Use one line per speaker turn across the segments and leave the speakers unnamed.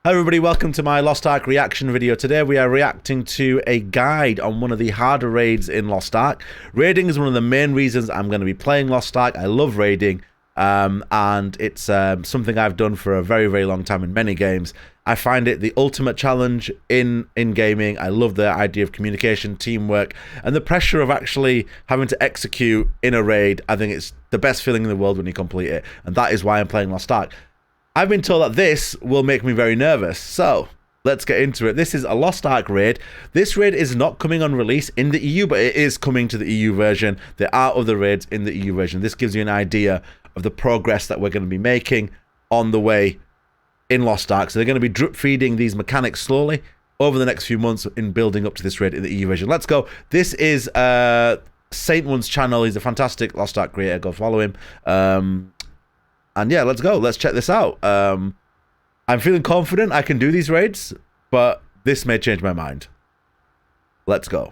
Hi everybody, welcome to my Lost Ark reaction video. Today we are reacting to a guide on one of the harder raids in Lost Ark. Raiding is one of the main reasons I'm going to be playing Lost Ark. I love raiding, and it's something I've done for a very, very long time in many games. I find it the ultimate challenge in gaming. I love the idea of communication, teamwork, and the pressure of actually having to execute in a raid. I think it's the best feeling in the world when you complete it, and that is why I'm playing Lost Ark. I've been told that this will make me very nervous, so let's get into it. This is a Lost Ark raid. This raid is not coming on release in the EU, but it is coming to the EU version. There are other raids in the EU version. This gives you an idea of the progress that we're going to be making on the way in Lost Ark. So they're going to be drip feeding these mechanics slowly over the next few months in building up to this raid in the EU version. Let's go. This is Saint One's channel. He's a fantastic Lost Ark creator. Go follow him. And yeah, let's go. Let's check this out. I'm feeling confident I can do these raids, but this may change my mind. Let's go.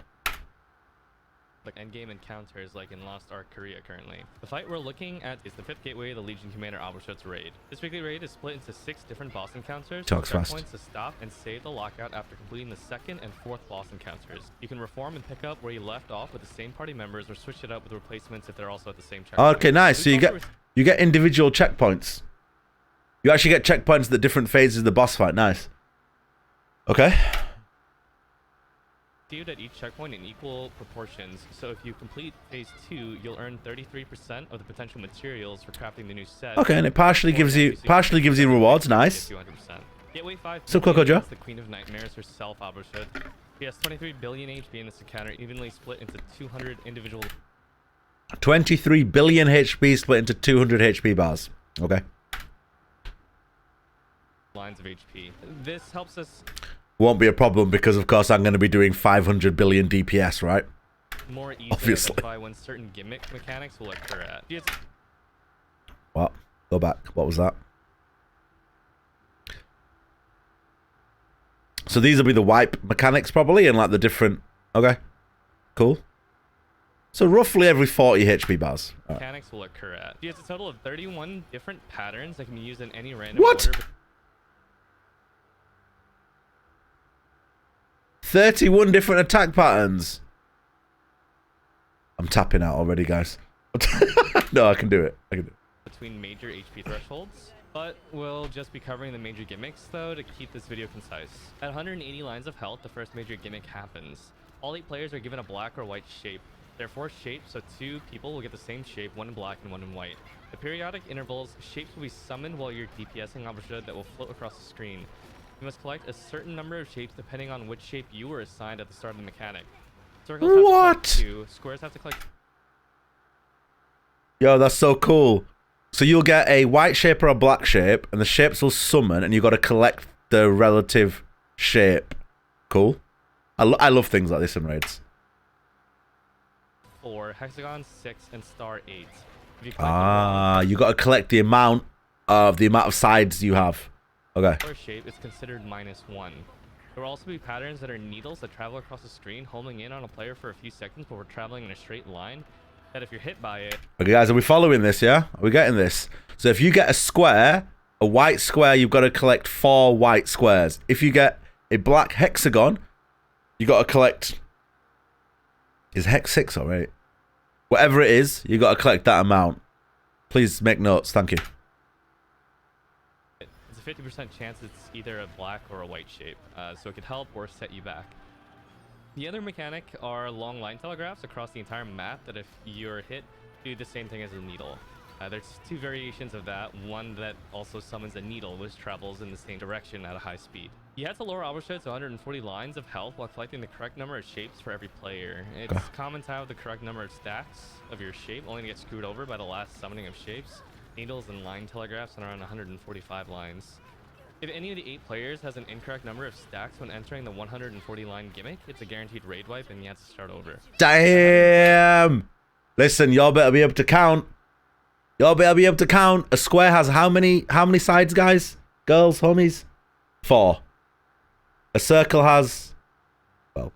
Like endgame encounters like in Lost Ark Korea currently. The fight we're looking at is the 5th Gateway, the Legion Commander Albershut's raid. This weekly raid is split into 6 different boss encounters.
Talks fast.
Points to stop and save the lockout after completing the 2nd and 4th boss encounters. You can reform and pick up where you left off with the same party members, or switch it up with replacements if they're also at the same checkpoint.
Okay, nice. So you get individual checkpoints. You actually get checkpoints at the different phases of the boss fight. Nice. Okay.
Received at each checkpoint in equal proportions. So if you complete phase 2, you'll earn 33% of the potential materials for crafting the new set.
Okay, and it partially gives you rewards. Nice.
Gateway 5
So Coco Joe.
The Queen of Nightmares herself, Albershut. She has 23 billion HP in this encounter, evenly split into 200 individual
23 billion HP split into 200 HP bars. Okay.
lines of HP. This helps us
won't be a problem because of course I'm going to be doing 500 billion DPS, right?
More easily
obviously
identify when certain gimmick mechanics will occur at.
What? Go back. What was that? So these will be the wipe mechanics probably, and like the different. Okay, cool. So roughly every 40 HP bars.
Mechanics will occur at. She has a total of 31 different patterns that can be used in any random
what?
order.
31 different attack patterns. I'm tapping out already, guys. No, I can do it. I can do it.
Between major HP thresholds, but we'll just be covering the major gimmicks though to keep this video concise. At 180 lines of health, the first major gimmick happens. All 8 players are given a black or white shape. There are 4 shapes, so 2 people will get the same shape, 1 in black and 1 in white. At periodic intervals, shapes will be summoned while you're DPSing Albershut that will float across the screen. You must collect a certain number of shapes depending on which shape you were assigned at the start of the mechanic. Circles have to collect 2, squares have to collect.
Yo, that's so cool. So you'll get a white shape or a black shape, and the shapes will summon, and you've got to collect the relative shape. Cool. I love things like this in raids.
4, hexagon 6, and star 8.
You got to collect the amount of sides you have. Okay.
Shape is considered -1. There will also be patterns that are needles that travel across the screen, homing in on a player for a few seconds before traveling in a straight line. That if you're hit by it.
Okay, guys, are we following this? Yeah, are we getting this? So if you get a square, a white square, you've got to collect 4 white squares. If you get a black hexagon, you got to collect. Is hex 6 or 8? Whatever it is, you got to collect that amount. Please make notes. Thank you.
It's a 50% chance it's either a black or a white shape, so it could help or set you back. The other mechanic are long line telegraphs across the entire map that if you're hit, do the same thing as a needle. There's 2 variations of that, one that also summons a needle which travels in the same direction at a high speed. You have to lower Albershut to 140 lines of health while collecting the correct number of shapes for every player. It's common to have the correct number of stacks of your shape, only to get screwed over by the last summoning of shapes. Needles and line telegraphs are around 145 lines. If any of the 8 players has an incorrect number of stacks when entering the 140 line gimmick, it's a guaranteed raid wipe and you have to start over.
Damn! Listen, y'all better be able to count. Y'all better be able to count. A square has how many sides, guys? Girls, homies? 4. A circle has, well,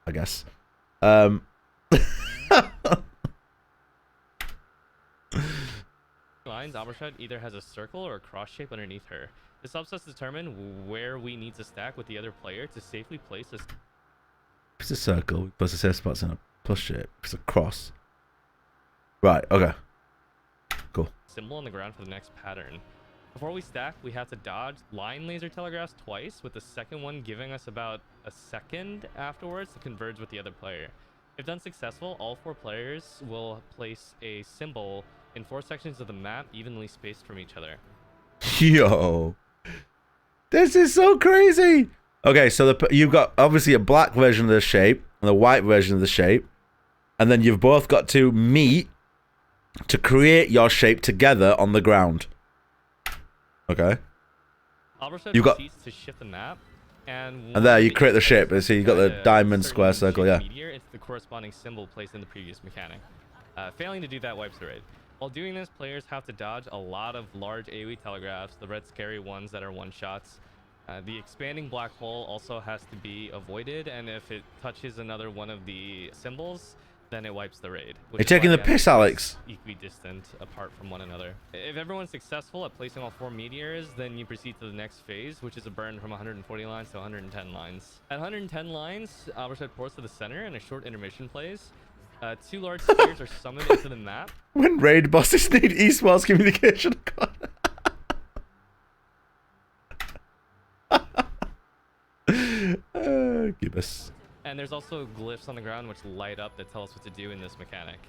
I guess.
Lines, Albershut either has a circle or a cross shape underneath her. This helps us determine where we need to stack with the other player to safely place a...
It's a circle. We place the safe spots in a plus shape. It's a cross. Right, okay. Cool.
symbol on the ground for the next pattern. Before we stack, we have to dodge line laser telegraphs twice, with the second one giving us about a second afterwards to converge with the other player. If done successful, all 4 players will place a symbol in 4 sections of the map evenly spaced from each other.
Yo. This is so crazy. Okay, so you've got obviously a black version of the shape and a white version of the shape. And then you've both got to meet to create your shape together on the ground. Okay. You've got
to shift the map, and
there you create the shape. So you got the diamond, square, circle, yeah.
It's the corresponding symbol placed in the previous mechanic. Failing to do that wipes the raid. While doing this, players have to dodge a lot of large AoE telegraphs, the red scary ones that are one-shots. The expanding black hole also has to be avoided, and if it touches another one of the symbols, then it wipes the raid.
You're taking the piss, Alex.
Equidistant apart from one another. If everyone's successful at placing all 4 meteors, then you proceed to the next phase, which is a burn from 140 lines to 110 lines. At 110 lines, Albershad pours to the center and a short intermission plays. 2 large spheres are summoned into the map.
When raid bosses need esports communication. Gibbous.
And there's also glyphs on the ground which light up that tell us what to do in this mechanic.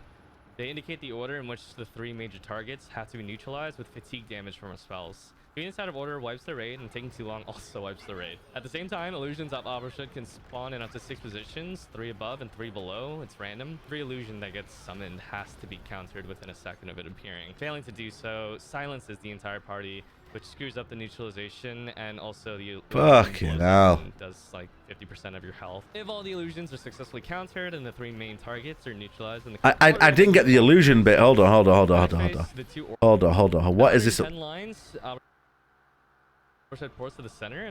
They indicate the order in which the 3 major targets have to be neutralized with fatigue damage from our spells. Doing this out of order wipes the raid, and taking too long also wipes the raid. At the same time, illusions of Albershad can spawn in up to 6 positions, 3 above and 3 below. It's random. Every illusion that gets summoned has to be countered within a second of it appearing. Failing to do so silences the entire party, which screws up the neutralization, and also the
fucking hell
does like 50% of your health. If all the illusions are successfully countered and the 3 main targets are neutralized, and
I didn't get the illusion bit. Hold on. What is this?
10 lines. Pours to the center.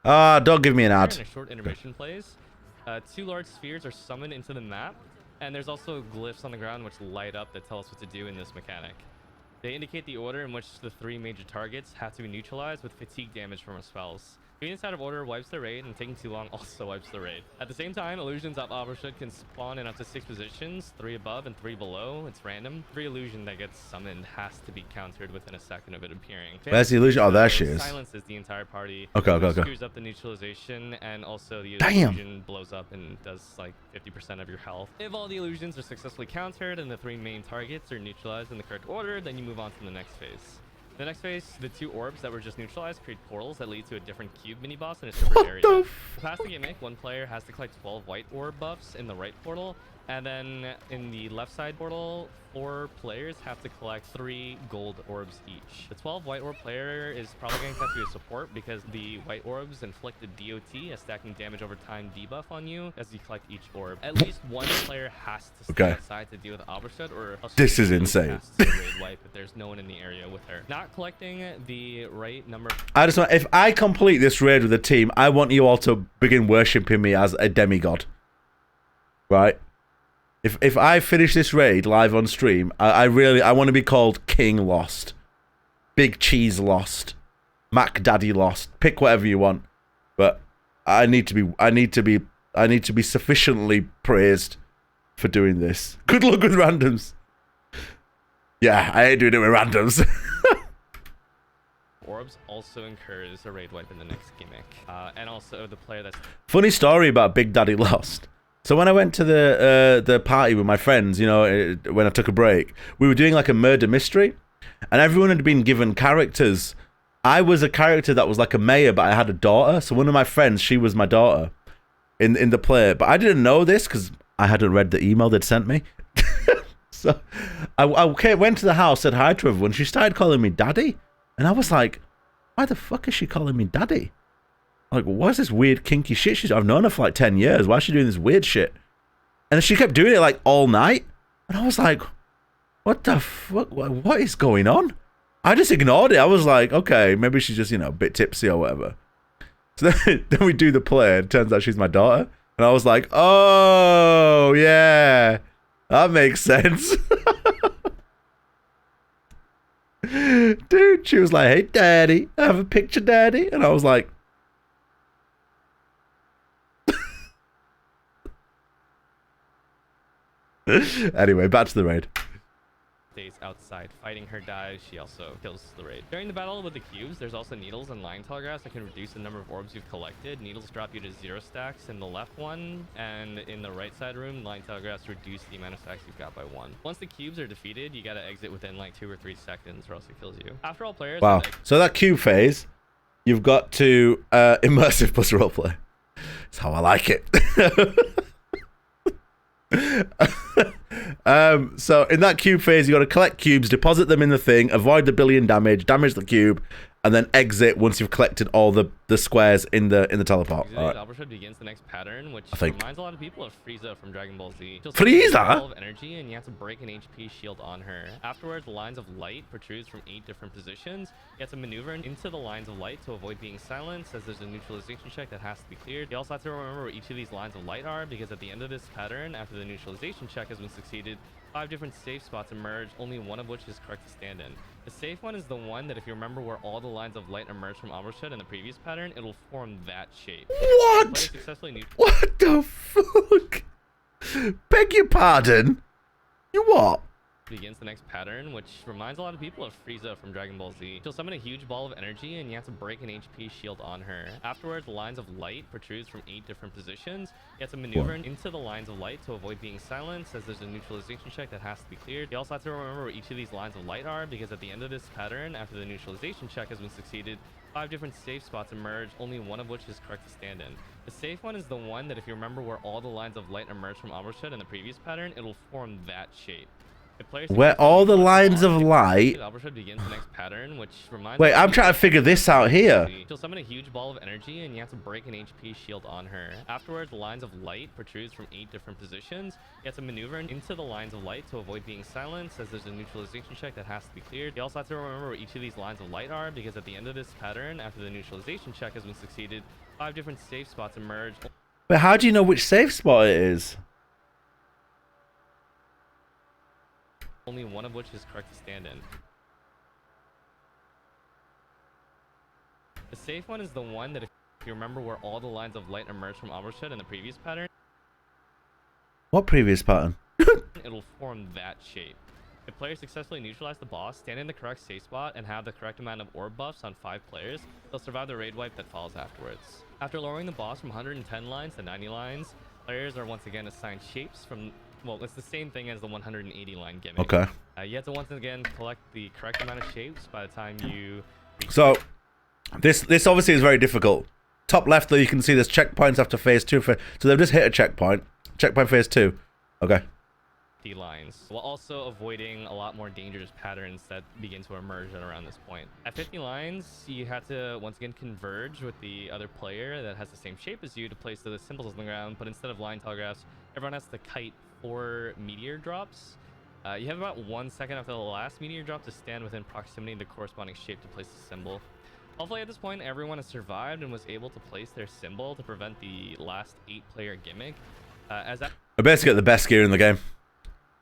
Don't give me an ad.
And a short intermission plays. 2 large spheres are summoned into the map, and there's also glyphs on the ground which light up that tell us what to do in this mechanic. They indicate the order in which the 3 major targets have to be neutralized with fatigue damage from our spells. Doing this out of order wipes the raid, and taking too long also wipes the raid. At the same time, illusions of Albershad can spawn in up to 6 positions, 3 above and 3 below. It's random. Every illusion that gets summoned has to be countered within a second of it appearing.
Where's the illusion? Oh, there she is.
Silences the entire party.
Okay.
Screws up the neutralization, and also the illusion blows up and does like 50% of your health. If all the illusions are successfully countered and the 3 main targets are neutralized in the correct order, then you move on to the next phase. The next phase, the 2 orbs that were just neutralized create portals that lead to a different cube mini-boss in a separate area. To pass the gimmick, 1 player has to collect 12 white orb buffs in the right portal, and then in the left side portal, 4 players have to collect 3 gold orbs each. The 12 white orb player is probably going to have to be a support because the white orbs inflict a DOT, a stacking damage over time debuff on you as you collect each orb. At least 1 player has to stay outside to deal with Albershad, or else
this is insane.
Raid wipe if there's no one in the area with her. Not collecting the right number.
I just want, if I complete this raid with a team, I want you all to begin worshipping me as a demigod. Right? If I finish this raid live on stream, I want to be called King Lost, Big Cheese Lost, Mac Daddy Lost. Pick whatever you want, but I need to be sufficiently praised for doing this. Good luck with randoms. Yeah, I ain't doing it with randoms.
Orbs also incurs a raid wipe in the next gimmick, and also the player that's...
Funny story about Big Daddy Lost. So when I went to the party with my friends, you know, when I took a break, we were doing like a murder mystery, and everyone had been given characters. I was a character that was like a mayor, but I had a daughter. So one of my friends, she was my daughter in the play. But I didn't know this because I hadn't read the email they'd sent me. So I went to the house, said hi to everyone. She started calling me daddy. And I was like, why the fuck is she calling me daddy? Like, what's this weird kinky shit? I've known her for like 10 years. Why is she doing this weird shit? And she kept doing it like all night. And I was like, what the fuck? What is going on? I just ignored it. I was like, okay, maybe she's just, you know, a bit tipsy or whatever. So then we do the play, and it turns out she's my daughter. And I was like, oh, yeah, that makes sense. Dude, she was like, hey, daddy, I have a picture, daddy. And I was like, anyway, back to the raid.
Stays outside fighting her dies, she also kills the raid. During the battle with the cubes, there's also needles and line telegraphs that can reduce the number of orbs you've collected. Needles drop you to 0 stacks in the left one, and in the right side room, line telegraphs reduce the amount of stacks you've got by 1. Once the cubes are defeated, you gotta exit within like 2 or 3 seconds or else it kills you. After all players...
Wow. So that cube phase, you've got to immersive plus roleplay. That's how I like it. So in that cube phase, you got to collect cubes, deposit them in the thing, avoid the billion damage the cube, and then exit once you've collected all the squares in the teleport. All right.
Albershot begins the next pattern, which
I think
reminds a lot of people of Frieza from Dragon Ball Z.
Frieza?
Of energy, and you have to break an HP shield on her. Afterwards, lines of light protrudes from 8 different positions. You have to maneuver into the lines of light to avoid being silenced, as there's a neutralization check that has to be cleared. You also have to remember where each of these lines of light are, because at the end of this pattern, after the neutralization check has been succeeded, 5 different safe spots emerge, only one of which is correct to stand in. The safe one is the one that if you remember where all the lines of light emerge from Albershot in the previous pattern, it'll form that shape.
What? What the fuck? Beg your pardon? You what?
Begins the next pattern, which reminds a lot of people of Frieza from Dragon Ball Z. She'll summon a huge ball of energy, and you have to break an HP shield on her. Afterwards, lines of light protrudes from 8 different positions. You have to maneuver into the lines of light to avoid being silenced, as there's a neutralization check that has to be cleared. You also have to remember where each of these lines of light are, because at the end of this pattern, after the neutralization check has been succeeded, 5 different safe spots emerge, only one of which is correct to stand in. The safe one is the one that if you remember where all the lines of light emerge from Albershot in the previous pattern, it'll form that shape.
Where all the lines of light...
Begins the next pattern, which reminds
Wait, I'm trying to figure this out here.
She'll summon a huge ball of energy, and you have to break an HP shield on her. Afterwards, lines of light protrudes from 8 different positions. You have to maneuver into the lines of light to avoid being silenced, as there's a neutralization check that has to be cleared. You also have to remember where each of these lines of light are, because at the end of this pattern, after the neutralization check has been succeeded, 5 different safe spots emerge.
But how do you know which safe spot it is?
Only one of which is correct to stand in. The safe one is the one that if you remember where all the lines of light emerge from Albershot in the previous pattern.
What previous pattern?
It'll form that shape. If players successfully neutralize the boss, stand in the correct safe spot, and have the correct amount of orb buffs on 5 players, they'll survive the raid wipe that follows afterwards. After lowering the boss from 110 lines to 90 lines, players are once again assigned shapes from... Well, it's the same thing as the 180 line gimmick.
Okay.
You have to once again collect the correct amount of shapes by the time you...
So, this obviously is very difficult. Top left, though, you can see there's checkpoints after phase 2. So they've just hit a checkpoint. Checkpoint phase 2. Okay.
Lines, while also avoiding a lot more dangerous patterns that begin to emerge at around this point. At 50 lines, you have to once again converge with the other player that has the same shape as you to place the symbols on the ground, but instead of line telegraphs, everyone has to kite 4 meteor drops. You have about 1 second after the last meteor drop to stand within proximity of the corresponding shape to place the symbol. Hopefully at this point everyone has survived and was able to place their symbol to prevent the last 8-player gimmick.
Basically the best gear in the game.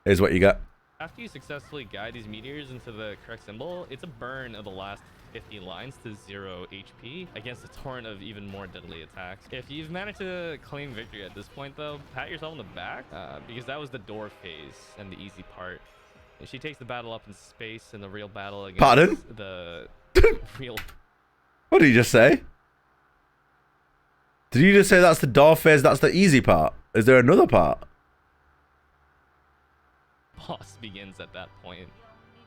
Here's what you got.
After you successfully guide these meteors into the correct symbol, it's a burn of the last 50 lines to 0 HP against a torrent of even more deadly attacks. If you've managed to claim victory at this point though, pat yourself on the back because that was the door phase and the easy part. And she takes the battle up in space in the real battle against the real...
What did you just say? Did you just say that's the door phase, that's the easy part? Is there another part?
Boss begins at that point.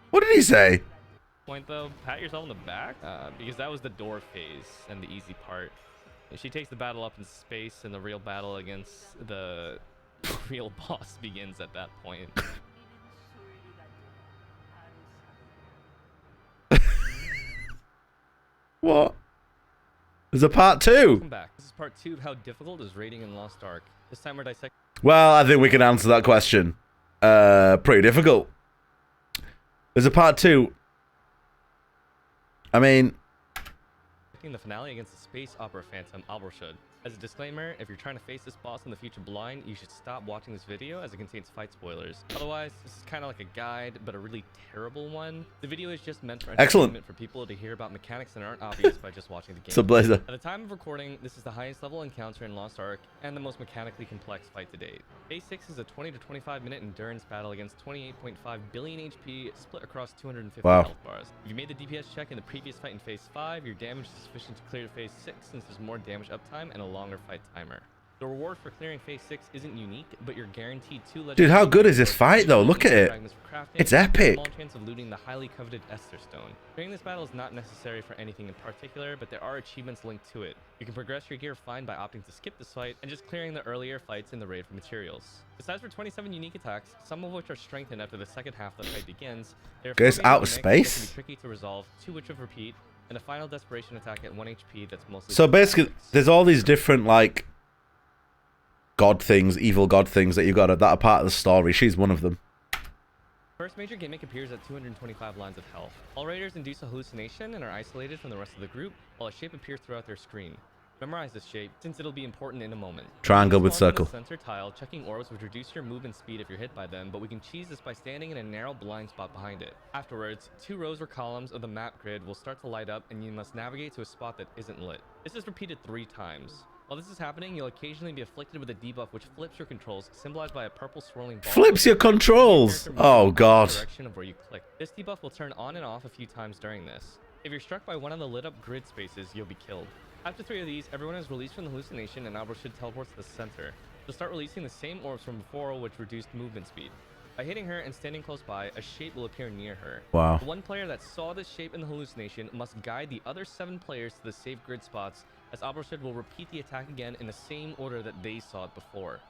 What did he say?
Point though, pat yourself on the back because that was the door phase and the easy part. And she takes the battle up in space and the real battle against the real boss begins at that point.
What? There's a part 2.
Welcome back. This is part 2 of how difficult is raiding in Lost Ark. This time we're dissecting.
Well, I think we can answer that question. Pretty difficult. There's a part 2. I mean,
expecting the finale against the space opera phantom Alborshud. As a disclaimer, if you're trying to face this boss in the future blind, you should stop watching this video as it contains fight spoilers. Otherwise, this is kind of like a guide, but a really terrible one. The video is just meant for entertainment for people to hear about mechanics that aren't obvious by just watching the game.
So Blazer.
At the time of recording, this is the highest level encounter in Lost Ark and the most mechanically complex fight to date. Phase 6 is a 20 to 25 minute endurance battle against 28.5 billion HP split across 250 health bars. If you made the DPS check in the previous fight in Phase 5, your damage is sufficient to clear Phase 6 since there's more damage uptime and a longer fight timer. The reward for clearing Phase 6 isn't unique, but you're guaranteed 2 legendary.
Dude, how good is this fight though? Look at it. It's epic.
Small chance of looting the highly coveted Esther Stone. Clearing this battle is not necessary for anything in particular, but there are achievements linked to it. You can progress your gear fine by opting to skip this fight and just clearing the earlier fights in the raid for materials. Besides for 27 unique attacks, some of which are strengthened after the second half of the fight begins, there are
goes out of space.
That can be tricky to resolve, 2 which of repeat, and a final desperation attack at 1 HP that's mostly.
So basically, there's all these different like god things, evil god things that you got that are part of the story. She's one of them.
First major gimmick appears at 225 lines of health. All raiders induce a hallucination and are isolated from the rest of the group, while a shape appears throughout their screen. Memorize this shape, since it'll be important in a moment.
Triangle with circle.
Center tile, checking orbs would reduce your movement speed if you're hit by them, but we can cheese this by standing in a narrow blind spot behind it. Afterwards, 2 rows or columns of the map grid will start to light up, and you must navigate to a spot that isn't lit. This is repeated 3 times. While this is happening, you'll occasionally be afflicted with a debuff which flips your controls, symbolized by a purple swirling ball.
Flips your controls! Oh god.
Direction of where you click. This debuff will turn on and off a few times during this. If you're struck by one of the lit up grid spaces, you'll be killed. After 3 of these, everyone is released from the hallucination and Alborshud teleports to the center. She'll start releasing the same orbs from before, which reduced movement speed. By hitting her and standing close by, a shape will appear near her.
Wow.
The one player that saw this shape in the hallucination must guide the other 7 players to the safe grid spots, as Alborshud will repeat the attack again in the same order that they saw it before.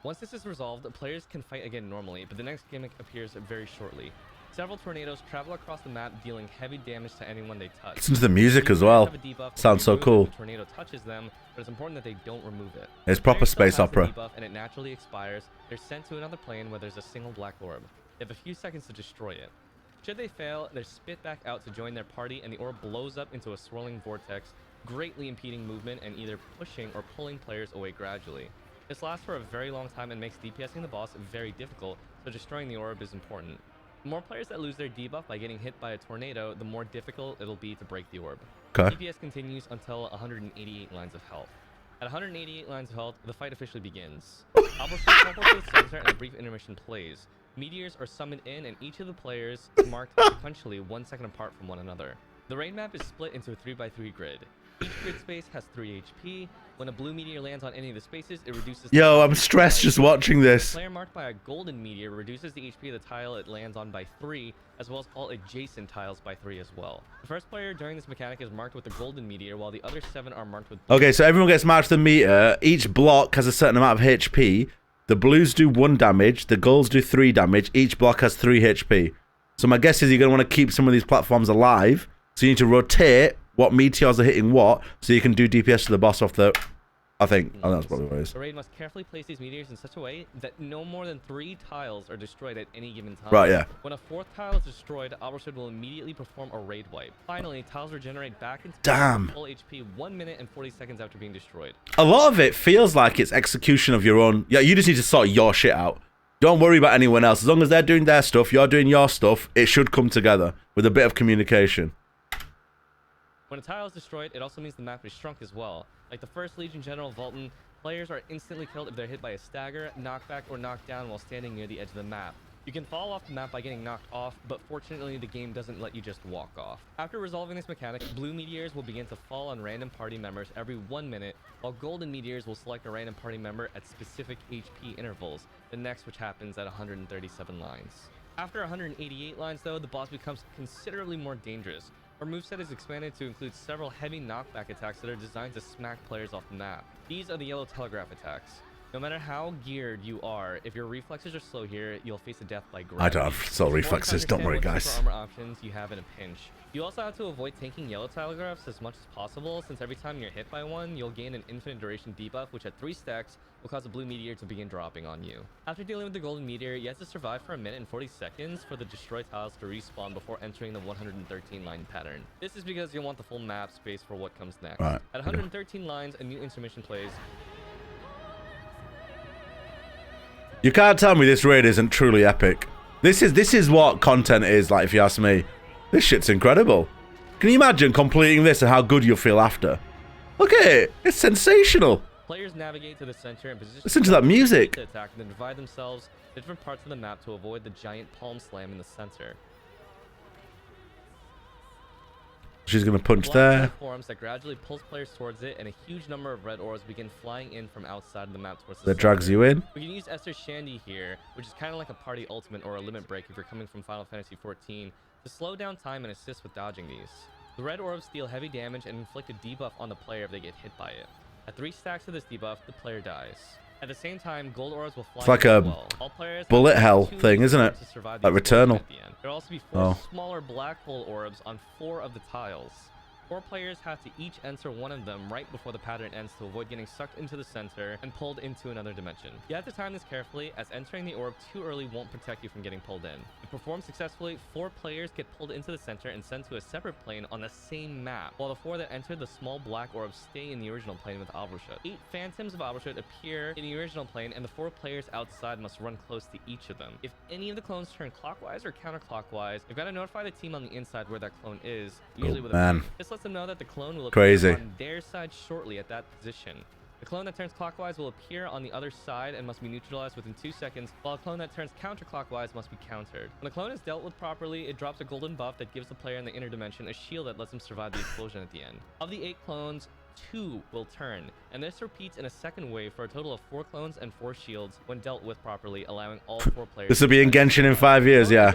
Once this is resolved, players can fight again normally, but the next gimmick appears very shortly. Several tornadoes travel across the map, dealing heavy damage to anyone they touch.
Listen to the music as well. Sounds so cool.
The tornado touches them, but it's important that they don't remove it.
It's proper space opera.
And it naturally expires. They're sent to another plane where there's a single black orb. They have a few seconds to destroy it. Should they fail, they're spit back out to join their party, and the orb blows up into a swirling vortex, greatly impeding movement and either pushing or pulling players away gradually. This lasts for a very long time and makes DPSing the boss very difficult, so destroying the orb is important. The more players that lose their debuff by getting hit by a tornado, the more difficult it'll be to break the orb.
Okay.
DPS continues until 188 lines of health. At 188 lines of health, the fight officially begins. Alborshud teleports to the center and a brief intermission plays. Meteors are summoned in and each of the players is marked sequentially 1 second apart from one another. The raid map is split into a 3x3 grid. Each grid space has 3 HP. When a blue meteor lands on any of the spaces, it reduces...
Yo, I'm stressed just watching this.
A player marked by a golden meteor reduces the HP of the tile it lands on by 3, as well as all adjacent tiles by 3 as well. The first player during this mechanic is marked with the golden meteor, while the other 7 are marked with...
Okay, so everyone gets marked with the meter. Each block has a certain amount of HP. The blues do 1 damage. The golds do 3 damage. Each block has 3 HP. So my guess is you're going to want to keep some of these platforms alive. So you need to rotate what meteors are hitting what, so you can do DPS to the boss off the... I think that's probably what it is.
The raid must carefully place these meteors in such a way that no more than 3 tiles are destroyed at any given time.
Right, yeah.
When a 4th tile is destroyed, Alborshud will immediately perform a raid wipe. Finally, tiles regenerate back into full HP 1 minute and 40 seconds after being destroyed.
A lot of it feels like it's execution of your own... Yeah, you just need to sort your shit out. Don't worry about anyone else. As long as they're doing their stuff, you're doing your stuff, it should come together with a bit of communication.
When a tile is destroyed, it also means the map is shrunk as well. Like the 1st Legion General Vultan, players are instantly killed if they're hit by a stagger, knockback, or knockdown while standing near the edge of the map. You can fall off the map by getting knocked off, but fortunately the game doesn't let you just walk off. After resolving this mechanic, blue meteors will begin to fall on random party members every 1 minute, while golden meteors will select a random party member at specific HP intervals, the next which happens at 137 lines. After 188 lines though, the boss becomes considerably more dangerous. Our moveset is expanded to include several heavy knockback attacks that are designed to smack players off the map. These are the yellow telegraph attacks. No matter how geared you are, if your reflexes are slow here, you'll face a death by gravity.
I don't have slow reflexes, don't worry, guys.
Super armor options you have in a pinch. You also have to avoid tanking yellow telegraphs as much as possible, since every time you're hit by one, you'll gain an infinite duration debuff, which at 3 stacks will cause a blue meteor to begin dropping on you. After dealing with the golden meteor, you have to survive for 1 minute and 40 seconds for the destroy tiles to respawn before entering the 113 line pattern. This is because you'll want the full map space for what comes next.
Right.
At 113 lines, a new intermission plays.
You can't tell me this raid isn't truly epic. This is what content is like, if you ask me. This shit's incredible. Can you imagine completing this and how good you'll feel after? Look at it. It's sensational.
Players navigate to the center and position.
Listen to that music.
To attack and then divide themselves to different parts of the map to avoid the giant palm slam in the center.
She's gonna punch there.
Forms that gradually pulls players towards it, and a huge number of red orbs begin flying in from outside of the map towards the
that drags you in.
We can use Esther Shandy here, which is kind of like a party ultimate or a limit break if you're coming from Final Fantasy XIV, to slow down time and assist with dodging these. The red orbs deal heavy damage and inflict a debuff on the player if they get hit by it. At 3 stacks of this debuff, the player dies. At the same time, gold orbs will fly.
It's like a bullet hell thing, isn't it? Like Returnal.
There will also be 4 smaller black hole orbs on 4 of the tiles. 4 players have to each enter one of them right before the pattern ends to avoid getting sucked into the center and pulled into another dimension. You have to time this carefully, as entering the orb too early won't protect you from getting pulled in. If performed successfully, 4 players get pulled into the center and sent to a separate plane on the same map, while the 4 that enter the small black orbs stay in the original plane with Albrashut. 8 phantoms of Albrashut appear in the original plane, and the 4 players outside must run close to each of them. If any of the clones turn clockwise or counterclockwise, you've got to notify the team on the inside where that clone is, usually with a This lets them know that the clone will appear on their side shortly at that position. The clone that turns clockwise will appear on the other side and must be neutralized within 2 seconds, while a clone that turns counterclockwise must be countered. When the clone is dealt with properly, it drops a golden buff that gives the player in the inner dimension a shield that lets them survive the explosion at the end. Of the 8 clones, 2 will turn, and this repeats in a second wave for a total of 4 clones and 4 shields when dealt with properly, allowing all 4 players.
This will be in Genshin in 5 years, yeah.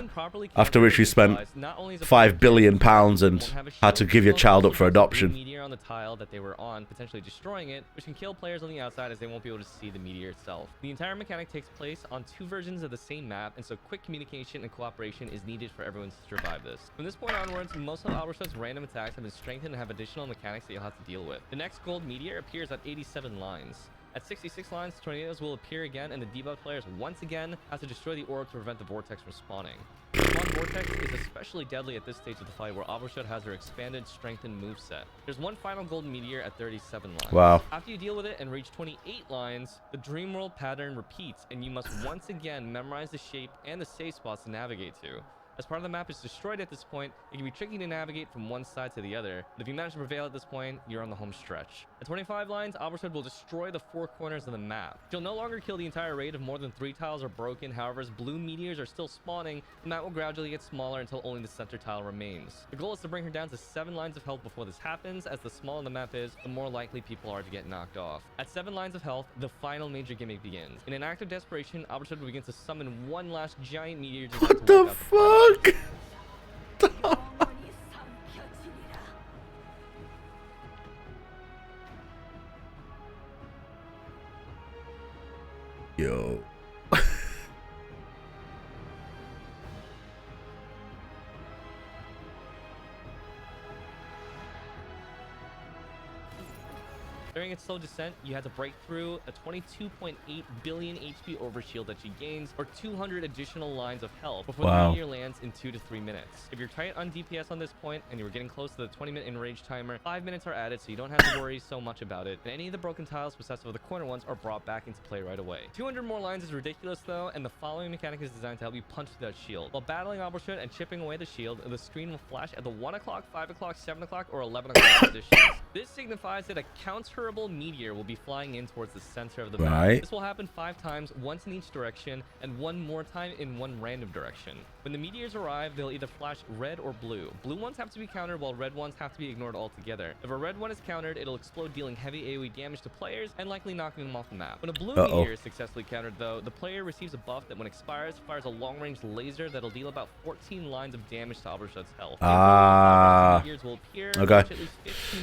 After which we spent £5 billion and had to give your child up for adoption.
Meteor on the tile that they were on, potentially destroying it, which can kill players on the outside as they won't be able to see the meteor itself. The entire mechanic takes place on 2 versions of the same map, and so quick communication and cooperation is needed for everyone to survive this. From this point onwards, most of Albrashut's random attacks have been strengthened and have additional mechanics that you'll have to deal with. The next gold meteor appears at 87 lines. At 66 lines, tornadoes will appear again, and the debuff players once again have to destroy the orb to prevent the vortex from spawning. The Spawn Vortex is especially deadly at this stage of the fight, where Albrashut has her expanded, strengthened moveset. There's one final golden meteor at 37 lines.
Wow.
After you deal with it and reach 28 lines, the Dream World pattern repeats, and you must once again memorize the shape and the safe spots to navigate to. As part of the map is destroyed at this point, it can be tricky to navigate from one side to the other, but if you manage to prevail at this point, you're on the home stretch. At 25 lines, Albrashut will destroy the 4 corners of the map. She'll no longer kill the entire raid if more than 3 tiles are broken. However, as blue meteors are still spawning, the map will gradually get smaller until only the center tile remains. The goal is to bring her down to 7 lines of health before this happens, as the smaller the map is, the more likely people are to get knocked off. At 7 lines of health, the final major gimmick begins. In an act of desperation, Albrashut will begin to summon one last giant meteor to
what the fuck? Yo.
During its slow descent, you had to break through a 22.8 billion HP overshield that she gains, or 200 additional lines of health before the meteor lands in 2 to 3 minutes. If you're tight on DPS on this point and you were getting close to the 20-minute enrage timer, 5 minutes are added, so you don't have to worry so much about it. And any of the broken tiles possessed of the corner ones are brought back into play right away. 200 more lines is ridiculous though, and the following mechanic is designed to help you punch through that shield. While battling Albrashut and chipping away the shield, the screen will flash at the 1 o'clock, 5 o'clock, 7 o'clock, or 11 o'clock positions. This signifies that a counterable meteor will be flying in towards the center of the map. This will happen 5 times, once in each direction, and 1 more time in one random direction. When the meteors arrive, they'll either flash red or blue. Blue ones have to be countered, while red ones have to be ignored altogether. If a red one is countered, it'll explode, dealing heavy AoE damage to players and likely knocking them off the map. When a blue meteor is successfully countered though, the player receives a buff that when expires, fires a long-range laser that'll deal about 14 lines of damage to Albrashut's health.
Okay.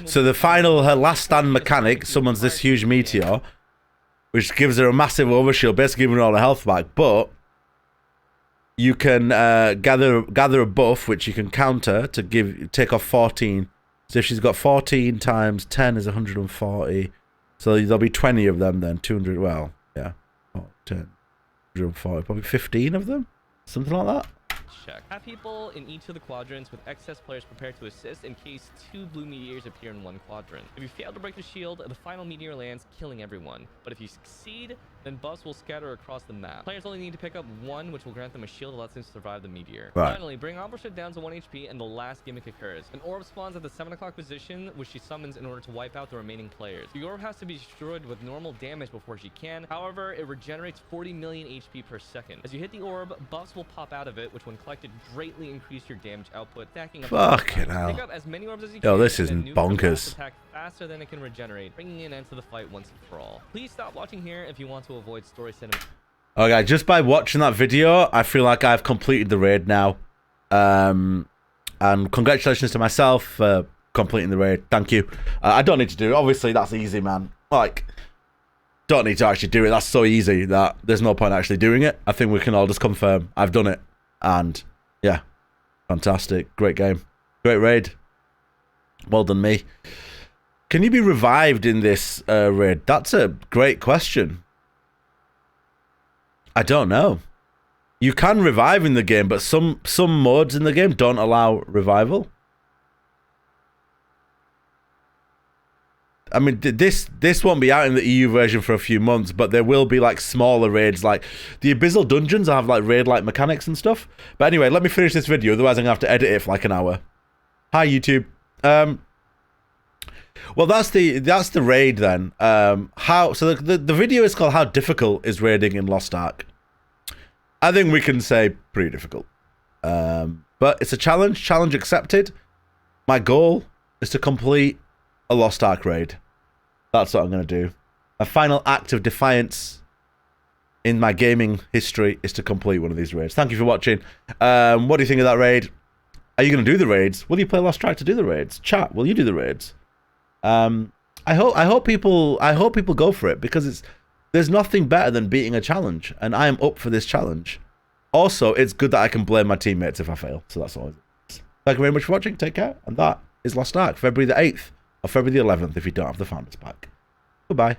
So the final, her last stand mechanic summons this huge meteor. which gives her a massive overshield, basically giving her all the health back. But you can gather a buff, which you can counter to take off 14. So if she's got 14 times 10 is 140. So there'll be 20 of them then. 200, well, yeah. 10, 140, probably 15 of them? Something like that.
Check. Have people in each of the quadrants with excess players prepared to assist in case 2 blue meteors appear in one quadrant. If you fail to break the shield, the final meteor lands, killing everyone. But if you succeed, then buffs will scatter across the map. Players only need to pick up 1, which will grant them a shield that lets them survive the meteor.
Right.
Finally, bring Opera down to 1 HP, and the last gimmick occurs. An orb spawns at the 7 o'clock position, which she summons in order to wipe out the remaining players. The orb has to be destroyed with normal damage before she can. However, it regenerates 40 million HP per second. As you hit the orb, buffs will pop out of it, which when collected greatly increase your damage output, stacking up.
Fucking hell.
Pick up as many orbs as you
Yo,
can,
this is
and then nuke
bonkers.
the attack faster than it can regenerate, bringing an end to the fight once and for all. Please stop watching here if you want to avoid story cinema.
Okay, just by watching that video, I feel like I've completed the raid now. And congratulations to myself for completing the raid. Thank you. I don't need to do it. Obviously, that's easy, man. Like, don't need to actually do it. That's so easy that there's no point actually doing it. I think we can all just confirm I've done it. And, yeah, fantastic. Great game. Great raid. Well done, me. Can you be revived in this raid? That's a great question. I don't know. You can revive in the game, but some modes in the game don't allow revival. I mean, this won't be out in the EU version for a few months, but there will be like smaller raids, like the Abyssal Dungeons have like raid-like mechanics and stuff. But anyway, let me finish this video, otherwise I'm gonna have to edit it for like an hour. Hi YouTube. Well, that's the raid then. So the video is called "How Difficult is Raiding in Lost Ark?" I think we can say pretty difficult. But it's a challenge. Challenge accepted. My goal is to complete a Lost Ark raid. That's what I'm going to do. A final act of defiance in my gaming history is to complete one of these raids. Thank you for watching. What do you think of that raid? Are you going to do the raids? Will you play Lost Ark to do the raids? Chat, will you do the raids? I hope people go for it, because there's nothing better than beating a challenge, and I am up for this challenge. Also, it's good that I can blame my teammates if I fail, so that's all it is. Thank you very much for watching. Take care, and that is Lost Ark, February the 8th or February the 11th if you don't have the Founders Pack. Goodbye.